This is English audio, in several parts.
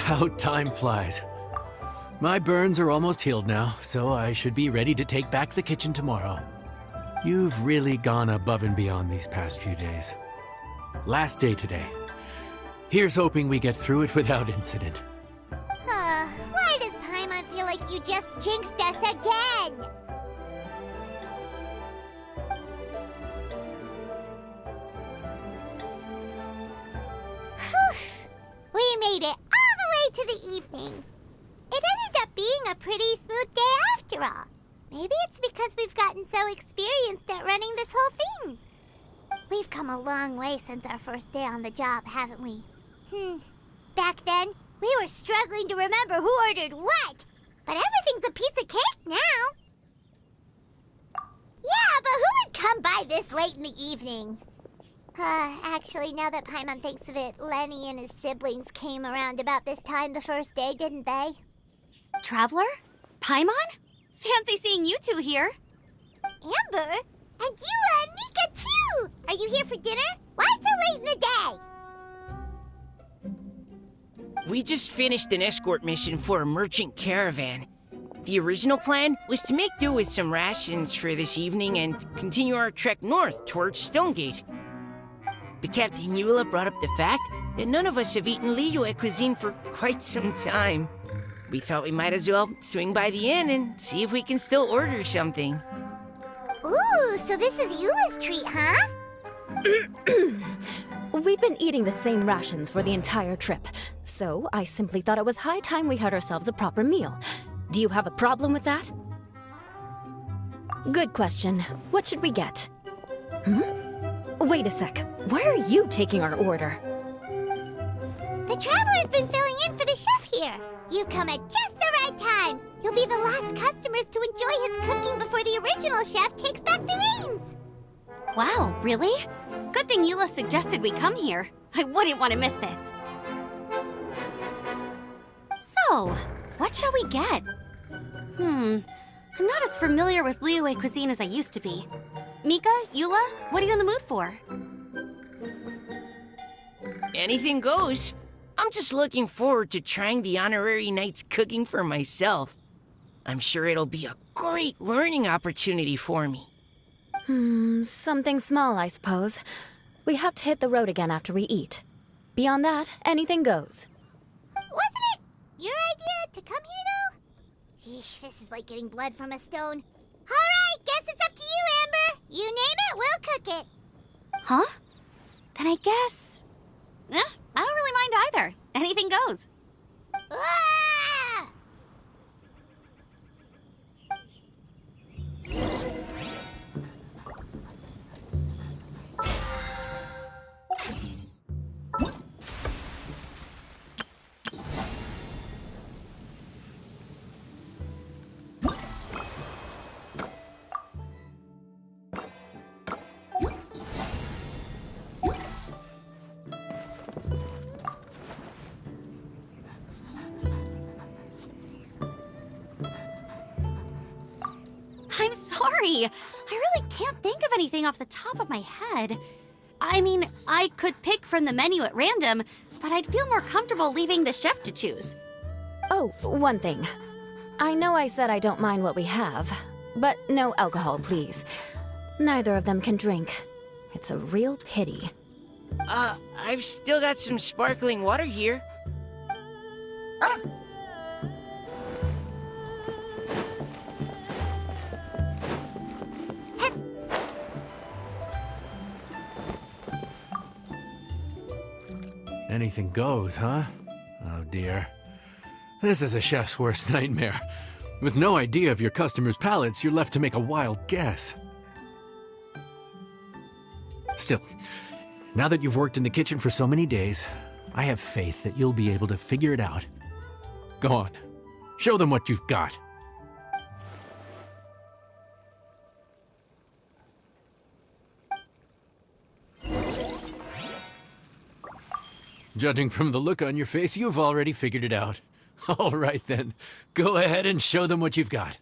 How time flies. My burns are almost healed now, so I should be ready to take back the kitchen tomorrow. You've really gone above and beyond these past few days. Last day today. Here's hoping we get through it without incident. Why does Paimon feel like you just jinxed us again? Whew. We made it all the way to the evening. It ended up being a pretty smooth day after all. Maybe it's because we've gotten so experienced at running this whole thing. We've come a long way since our first day on the job, haven't we? Back then, we were struggling to remember who ordered what. But everything's a piece of cake now. Yeah, but who would come by this late in the evening? Actually, now that Paimon thinks of it, Lyney and his siblings came around about this time the first day, didn't they? Traveler? Paimon? Fancy seeing you two here. Amber? And Eula and Mika, too! Are you here for dinner? Why so late in the day? We just finished an escort mission for a merchant caravan. The original plan was to make do with some rations for this evening and continue our trek north towards Stonegate. But Captain Eula brought up the fact that none of us have eaten Liyue cuisine for quite some time. We thought we might as well swing by the inn and see if we can still order something. Ooh, so this is Eula's treat, huh? We've been eating the same rations for the entire trip, so I simply thought it was high time we had ourselves a proper meal. Do you have a problem with that? Good question. What should we get? Wait a sec. Why are you taking our order? The Traveler's been filling in for the chef here. You come at just the right time. You'll be the last customers to enjoy his cooking before the original chef takes back the reins. Wow, really? Good thing Eula suggested we come here. I wouldn't want to miss this. So, what shall we get? I'm not as familiar with Liyue cuisine as I used to be. Mika, Eula, what are you in the mood for? Anything goes. I'm just looking forward to trying the honorary knight's cooking for myself. I'm sure it'll be a great learning opportunity for me. Something small, I suppose. We have to hit the road again after we eat. Beyond that, anything goes. Wasn't it your idea to come here, though? Eesh, this is like getting blood from a stone. All right, guess it's up to you, Amber. You name it, we'll cook it. Huh? Then I guess... I don't really mind either. Anything goes. Ah! I'm sorry. I really can't think of anything off the top of my head. I mean, I could pick from the menu at random, but I'd feel more comfortable leaving the chef to choose. Oh, one thing. I know I said I don't mind what we have, but no alcohol, please. Neither of them can drink. It's a real pity. I've still got some sparkling water here. Anything goes, huh? Oh dear. This is a chef's worst nightmare. With no idea of your customers' palates, you're left to make a wild guess. Still, now that you've worked in the kitchen for so many days, I have faith that you'll be able to figure it out. Go on. Show them what you've got. Judging from the look on your face, you've already figured it out. All right then, go ahead and show them what you've got.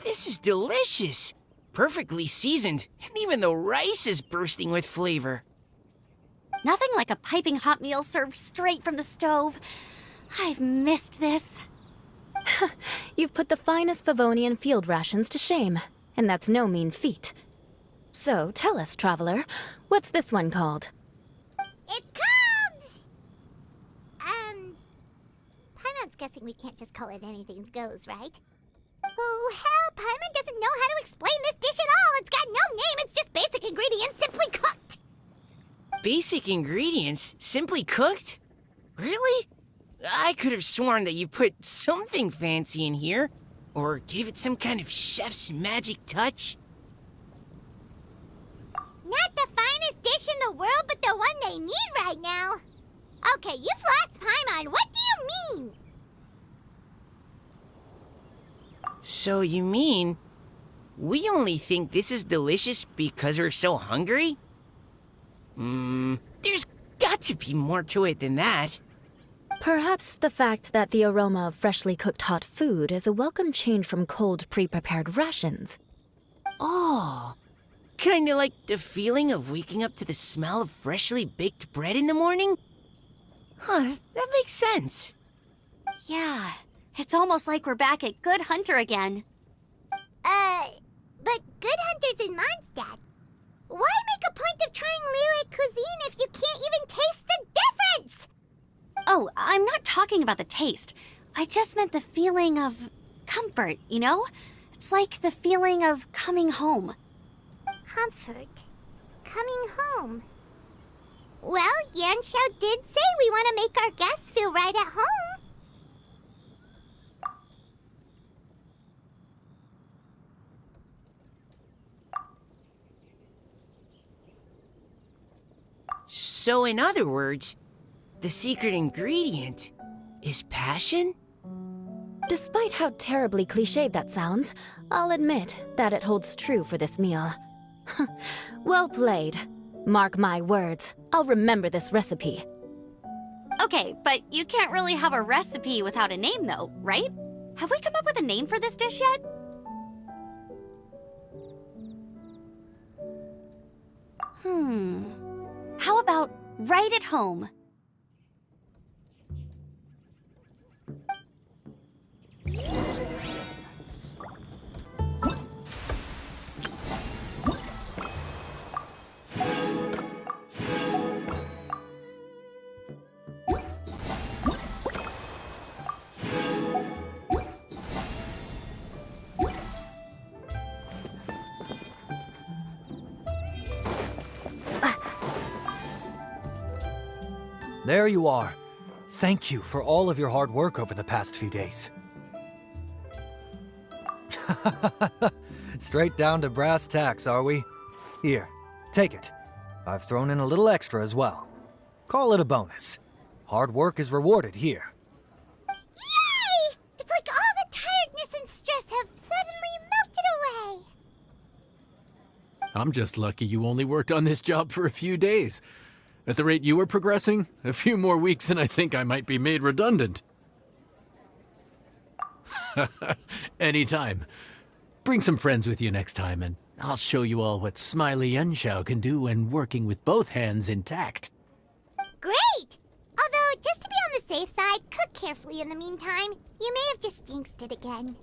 This is delicious. Perfectly seasoned, and even the rice is bursting with flavor. Nothing like a piping hot meal served straight from the stove. I've missed this. You've put the finest Favonian field rations to shame, and that's no mean feat. So tell us, traveler, what's this one called? It's called... Paimon's guessing we can't just call it anything goes, right? Oh, hell, Paimon doesn't know how to explain this dish at all. It's got no name, it's just basic ingredients simply cooked. Basic ingredients? Simply cooked? Really? I could have sworn that you put something fancy in here, or gave it some kind of chef's magic touch. Not the finest dish in the world, but the one they need right now. Okay, you've lost Paimon. What do you mean? So you mean, we only think this is delicious because we're so hungry? There's got to be more to it than that. Perhaps the fact that the aroma of freshly cooked hot food is a welcome change from cold, pre-prepared rations. Oh, kinda like the feeling of waking up to the smell of freshly baked bread in the morning? Huh, that makes sense. Yeah, it's almost like we're back at Good Hunter again. But Good Hunter's in Mondstadt. Why make a point of trying Liyue cuisine if you can't even taste the difference? Oh, I'm not talking about the taste. I just meant the feeling of comfort, you know? It's like the feeling of coming home. Comfort. Coming home. Well, Yanxiao did say we want to make our guests feel right at home. So in other words, the secret ingredient is passion? Despite how terribly cliched that sounds, I'll admit that it holds true for this meal. Well played. Mark my words, I'll remember this recipe. Okay, but you can't really have a recipe without a name though, right? Have we come up with a name for this dish yet? How about right at home? There you are. Thank you for all of your hard work over the past few days. Straight down to brass tacks, are we? Here, take it. I've thrown in a little extra as well. Call it a bonus. Hard work is rewarded here. Yay! It's like all the tiredness and stress have suddenly melted away. I'm just lucky you only worked on this job for a few days. At the rate you were progressing, a few more weeks and I think I might be made redundant. Anytime. Bring some friends with you next time, and I'll show you all what Smiley Yanxiao can do when working with both hands intact. Great! Although, just to be on the safe side, cook carefully in the meantime. You may have just jinxed it again.